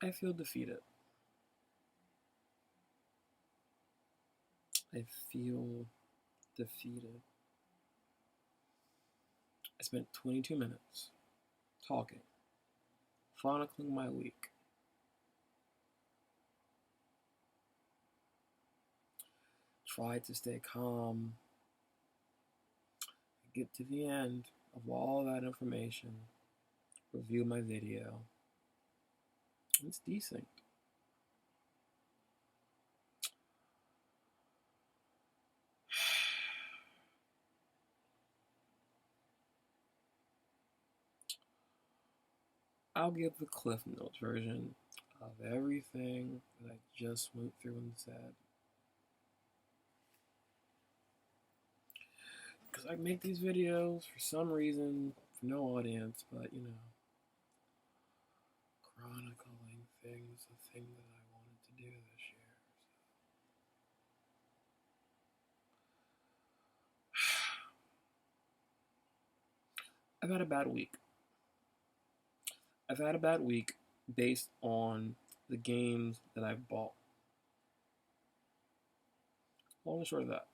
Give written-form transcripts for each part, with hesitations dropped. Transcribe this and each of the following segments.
I feel defeated. I feel defeated. I spent 22 minutes talking, chronicling my week. Tried to stay calm, get to the end of all that information, review my video. It's decent. I'll give the Cliff Notes version of everything that I just went through and said. Because I make these videos for some reason, for no audience, but chronicling things, the thing that I wanted to do this year. I've had a bad week. I've had a bad week based on the games that I've bought. Long and short of that.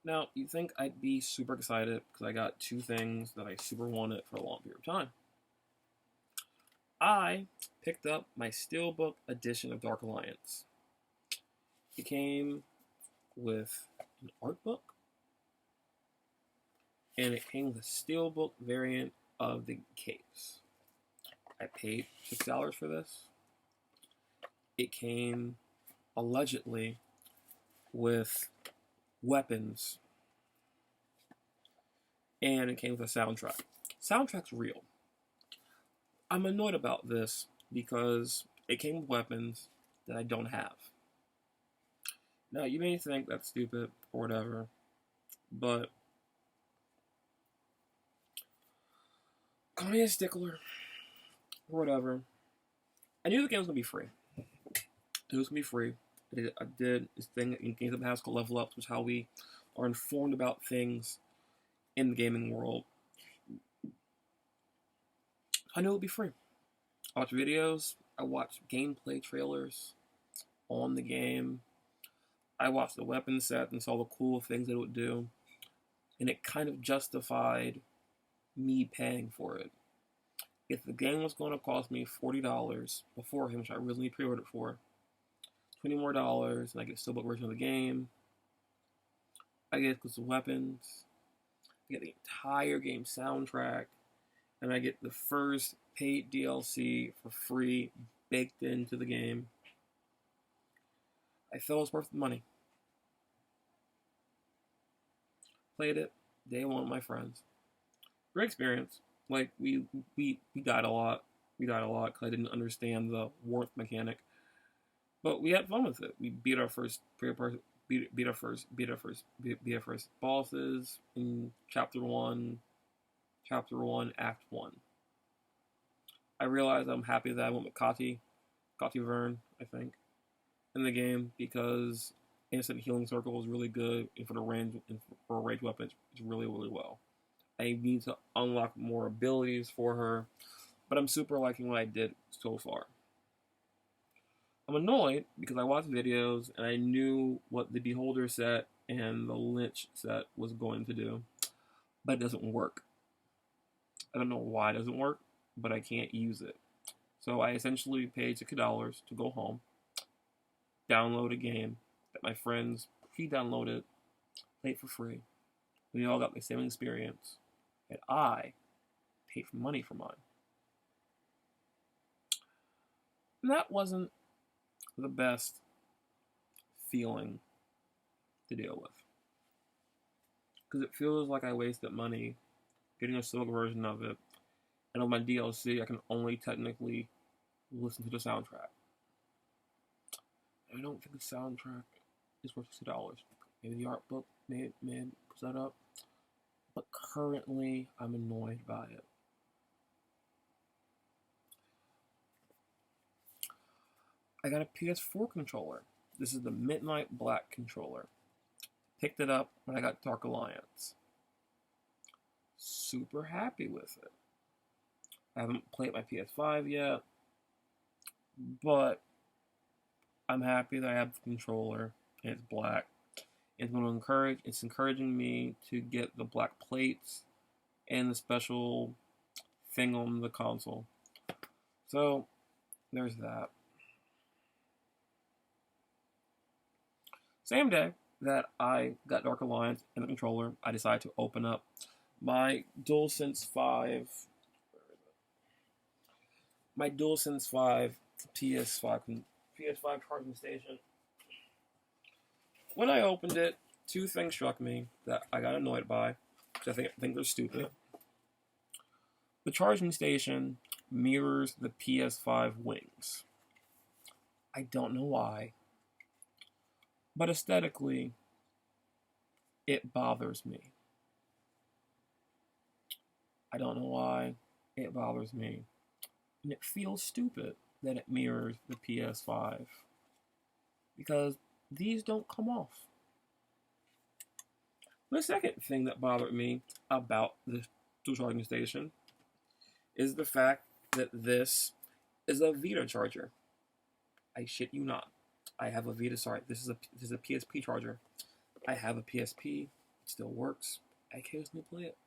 Now, you'd think I'd be super excited because I got two things that I super wanted for a long period of time. I picked up my Steelbook edition of Dark Alliance. It came with an art book, and it came with a Steelbook variant of the case. I paid $6 for this. It came, allegedly, with weapons, and it came with a soundtrack. Soundtrack's real. I'm annoyed about this because it came with weapons that I don't have. Now, you may think that's stupid or whatever, but call me a stickler or whatever. I knew the game was going to be free. It was going to be free. I did this thing in Games Up House called Level Up, which is how we are informed about things in the gaming world. I knew it would be free. I watched videos. I watched gameplay trailers on the game. I watched the weapon set and saw the cool things that it would do. And it kind of justified me paying for it. If the game was going to cost me $40 beforehand, which I originally pre-ordered for, $20 more, and I get a Steelbook version of the game. I get exclusive weapons. I get the entire game soundtrack. And I get the first paid DLC for free baked into the game. I felt it was worth the money. Played it day one with my friends. Great experience. Like, we died a lot. We died a lot because I didn't understand the warmth mechanic. But we had fun with it. We beat our first bosses in Chapter 1, Act 1. I realized I'm happy that I went with Kati Vern, I think, in the game because Instant Healing Circle is really good, and for a range weapon, it's really, really well. I need to unlock more abilities for her, but I'm super liking what I did so far. I'm annoyed because I watched videos and I knew what the Beholder set and the Lynch set was going to do, but it doesn't work. I don't know why it doesn't work, but I can't use it. So I essentially paid $60 to go home, download a game that my friends pre-downloaded, played for free. We all got the same experience, and I paid for money for mine. And that wasn't the best feeling to deal with. Because it feels like I wasted money getting a silver version of it, and on my DLC, I can only technically listen to the soundtrack. I don't think the soundtrack is worth $60. Maybe the art book may push that up, but currently I'm annoyed by it. I got a PS4 controller. This is the Midnight Black controller. Picked it up when I got Dark Alliance. Super happy with it. I haven't played my PS5 yet, but I'm happy that I have the controller and it's black. It's encouraging me to get the black plates and the special thing on the console. So there's that. Same day that I got Dark Alliance and the controller, I decided to open up my DualSense 5. My DualSense 5 PS5 charging station. When I opened it, two things struck me that I got annoyed by, because I think they're stupid. The charging station mirrors the PS5 wings. I don't know why, but aesthetically, it bothers me. I don't know why, it bothers me. And it feels stupid that it mirrors the PS5, because these don't come off. The second thing that bothered me about the dual charging station is the fact that this is a Vita charger. I shit you not. I have a Vita. Sorry, this is a PSP charger. I have a PSP. It still works. I occasionally play it.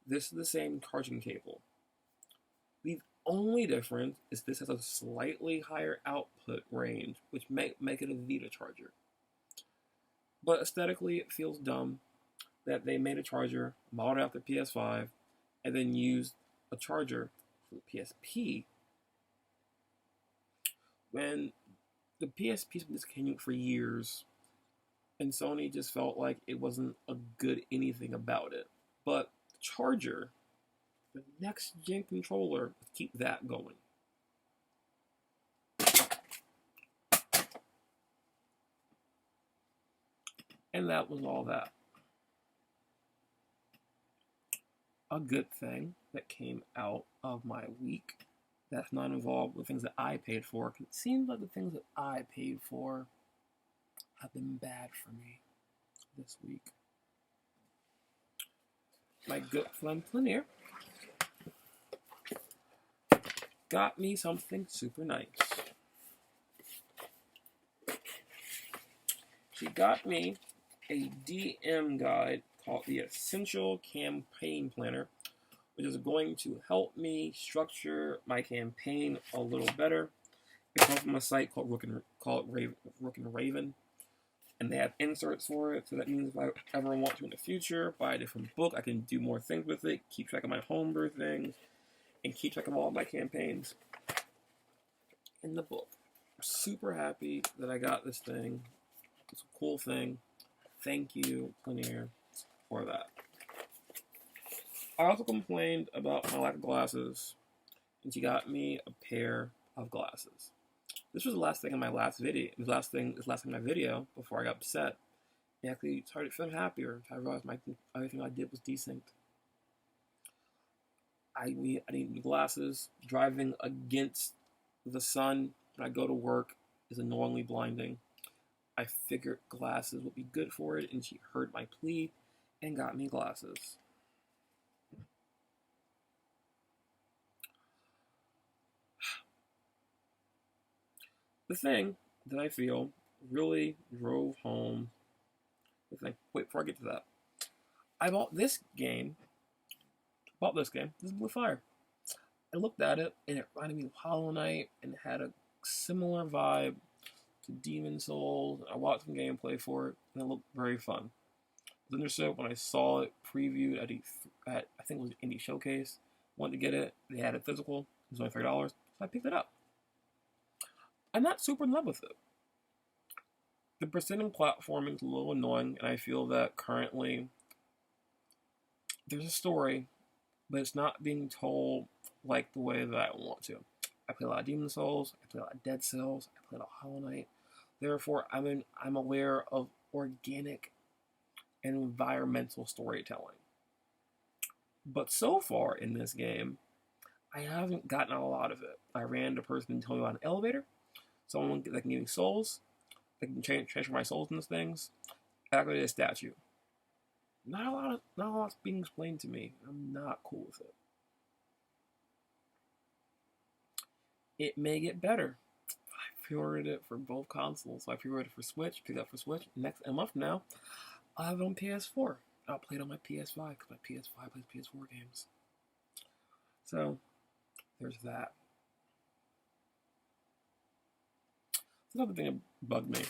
This is the same charging cable. The only difference is this has a slightly higher output range, which make it a Vita charger. But aesthetically, it feels dumb that they made a charger modeled after PS5 and then used a charger for the PSP when the PSP's been discontinued for years and Sony just felt like it wasn't a good anything about it. But the charger, the next gen controller, would keep that going. And that was all that. A good thing that came out of my week that's not involved with things that I paid for, because it seems like the things that I paid for have been bad for me this week. My good friend Planier got me something super nice. She got me a DM guide called the Essential Campaign Planner, which is going to help me structure my campaign a little better. It comes from a site called Rook and Raven, and they have inserts for it, so that means if I ever want to in the future buy a different book, I can do more things with it, keep track of my homebrew things, and keep track of all of my campaigns in the book. I'm super happy that I got this thing. It's a cool thing. Thank you, Planier, for that. I also complained about my lack of glasses, and she got me a pair of glasses. This was the last thing in my last video. This last thing in my video before I got upset. And actually started feeling happier. I realized everything I did was decent. I need new glasses. Driving against the sun when I go to work is annoyingly blinding. I figured glasses would be good for it, and she heard my plea and got me glasses. The thing that I feel really drove home, wait, before I get to that, I bought this game. This is Blue Fire. I looked at it, and it reminded me of Hollow Knight, and it had a similar vibe to Demon Souls. I watched some gameplay for it, and it looked very fun. I was interested when I saw it previewed at I think it was Indie Showcase. Wanted to get it. They had it physical. It was only $3, so I picked it up. I'm not super in love with it. The precision platforming is a little annoying, and I feel that currently there's a story, but it's not being told like the way that I want to. I play a lot of Demon Souls, I play a lot of Dead Cells, I play a lot of Hollow Knight. Therefore, I'm aware of organic and environmental storytelling. But so far in this game, I haven't gotten a lot of it. I ran into a person who told me about an elevator, someone that can give me souls, that can transfer my souls into things. I activated a statue. Not a lot's being explained to me. I'm not cool with it. it may get better. I pre-ordered it for both consoles. So I pre-ordered it for Switch, picked up for Switch. Next a month from now, I'll have it on PS4. I'll play it on my PS5 because my PS5 plays PS4 games. So there's that. Another thing that bugged me.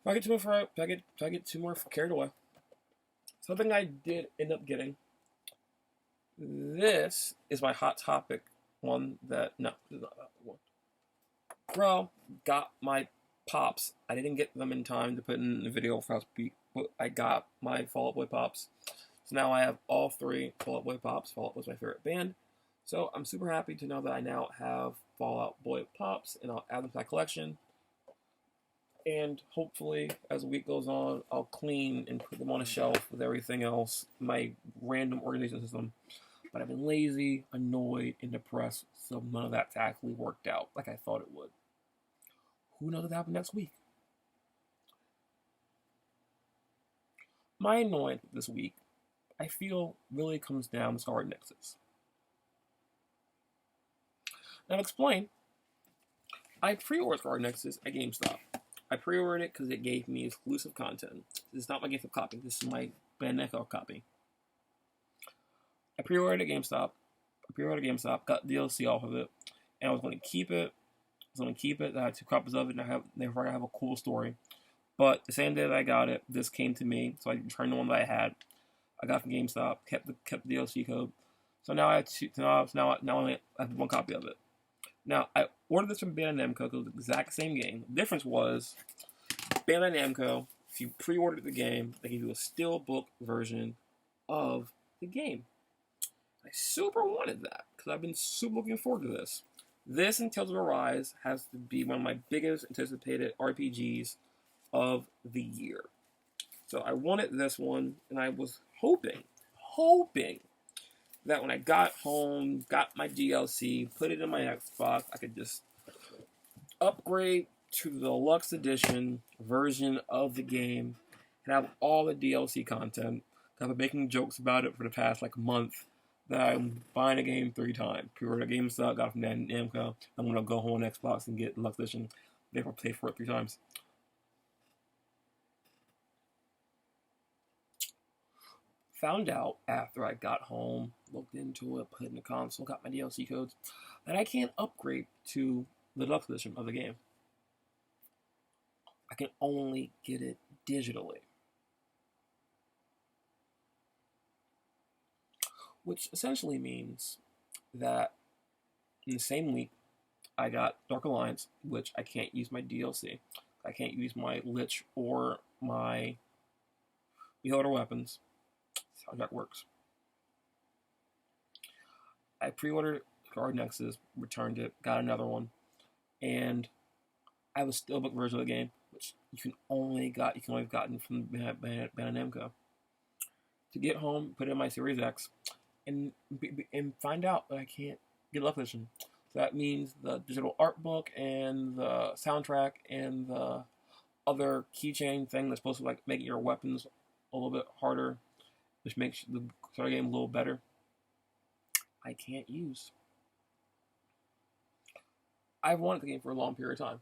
If I get too more carried away. Something I did end up getting. This is my hot topic one that no, this is not that one. Bro, got my pops. I didn't get them in time to put in the video for us, but I got my Fall Out Boy pops. So now I have all 3 Fall Out Boy pops. Fall Out was my favorite band. So I'm super happy to know that I now have Fall Out Boy pops, and I'll add them to my collection. And hopefully, as the week goes on, I'll clean and put them on a shelf with everything else, my random organization system. But I've been lazy, annoyed, and depressed, so none of that's actually worked out like I thought it would. Who knows what'll happen next week? My annoyance this week, I feel, really comes down to Scarlet Nexus. Now, to explain, I pre-ordered Scarlet Nexus at GameStop. I pre-ordered it because it gave me exclusive content. This is not my GameStop copy. This is my Bandai Namco copy. I pre-ordered at GameStop. Got DLC off of it, and I was going to keep it. I had 2 copies of it, and therefore I have a cool story. But the same day that I got it, this came to me, so I returned the one that I had. I got from GameStop, kept the DLC code. So now I have 2. Now I have 1 copy of it. Now, I ordered this from Bandai Namco because it was the exact same game. The difference was, Bandai Namco, if you pre-ordered the game, they give you a steelbook version of the game. I super wanted that, because I've been super looking forward to this. This and Tales of Arise has to be one of my biggest anticipated RPGs of the year. So I wanted this one, and I was hoping that when I got home, got my DLC, put it in my Xbox, I could just upgrade to the deluxe edition version of the game and have all the DLC content. I've been making jokes about it for the past month that I'm buying a game 3 times. Pre-order GameStop, got it from Namco. I'm going to go home on Xbox and get deluxe edition. Therefore, pay for it 3 times. Found out after I got home, looked into it, put it in the console, got my DLC codes, that I can't upgrade to the deluxe edition of the game. I can only get it digitally. Which essentially means that in the same week, I got Dark Alliance, which I can't use my DLC. I can't use my Lich or my Beholder weapons. That's how that works. I pre-ordered Scarlet Nexus, returned it, got another one, and I have a steelbook version of the game, which you can only have gotten from Bandai Namco. To get home, put it in my Series X, and find out that I can't get Deluxe Edition. So that means the digital art book and the soundtrack and the other keychain thing that's supposed to make your weapons a little bit harder, which makes the start game a little better, I can't use. I've wanted the game for a long period of time.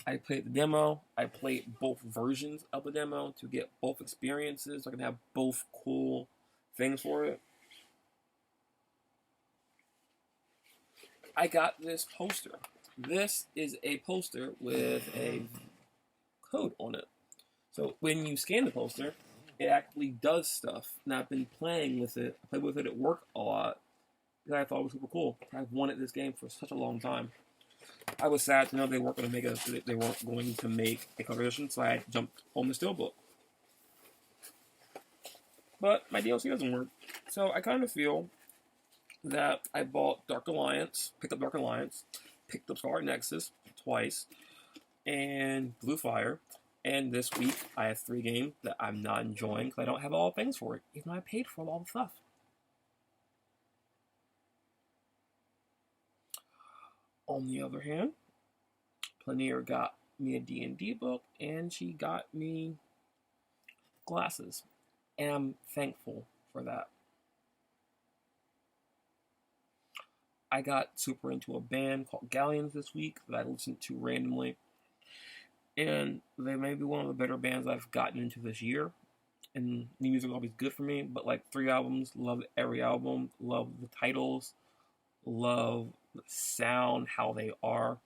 I played the demo. I played both versions of the demo to get both experiences, so I can have both cool things for it. I got this poster. This is a poster with a code on it. So when you scan the poster, it actually does stuff. And I've been playing with it. I played with it at work a lot because I thought it was super cool. I've wanted this game for such a long time. I was sad to know they weren't going to make a cover edition, so I jumped on the steelbook. But my DLC doesn't work, so I kind of feel that I bought Dark Alliance, picked up Scarlet Nexus twice, and Blue Fire. And this week, I have 3 games that I'm not enjoying because I don't have all the things for it, even though I paid for all the stuff. On the other hand, Planier got me a D&D book, and she got me glasses. And I'm thankful for that. I got super into a band called Galleons this week that I listened to randomly, and they may be one of the better bands I've gotten into this year. And new music is always good for me, but like 3 albums, love every album, love the titles, love the sound, how they are.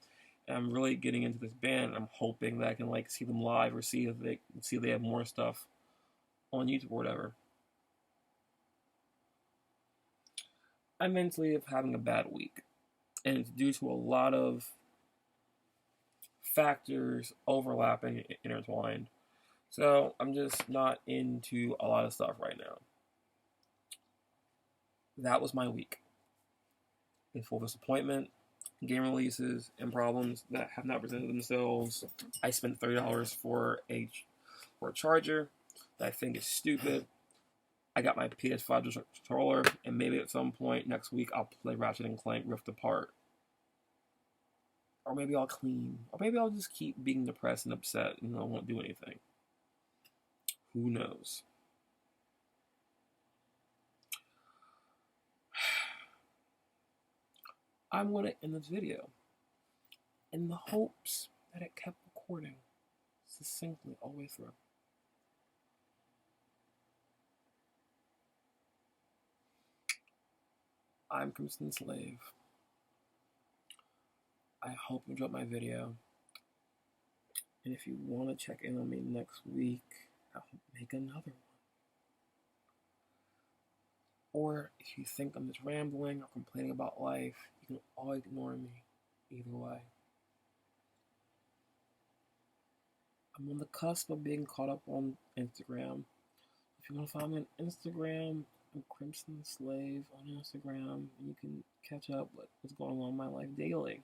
And I'm really getting into this band. I'm hoping that I can like see them live or see if they have more stuff on YouTube or whatever. I'm mentally having a bad week, and it's due to a lot of factors overlapping, intertwined. So I'm just not into a lot of stuff right now. That was my week. It's full of disappointment, game releases, and problems that have not presented themselves. I spent $30 for a charger that I think is stupid. I got my PS5 controller, and maybe at some point next week I'll play Ratchet and Clank Rift Apart. Or maybe I'll clean. Or maybe I'll just keep being depressed and upset and I won't do anything. Who knows? I'm going to end this video in the hopes that it kept recording succinctly all the way through. I'm CrimsonSlave. I hope you enjoyed my video. And if you want to check in on me next week, I'll make another one. Or if you think I'm just rambling or complaining about life, you can always ignore me. Either way. I'm on the cusp of being caught up on Instagram. If you want to follow me on Instagram, I'm CrimsonSlave on Instagram, and you can catch up with what's going on in my life daily.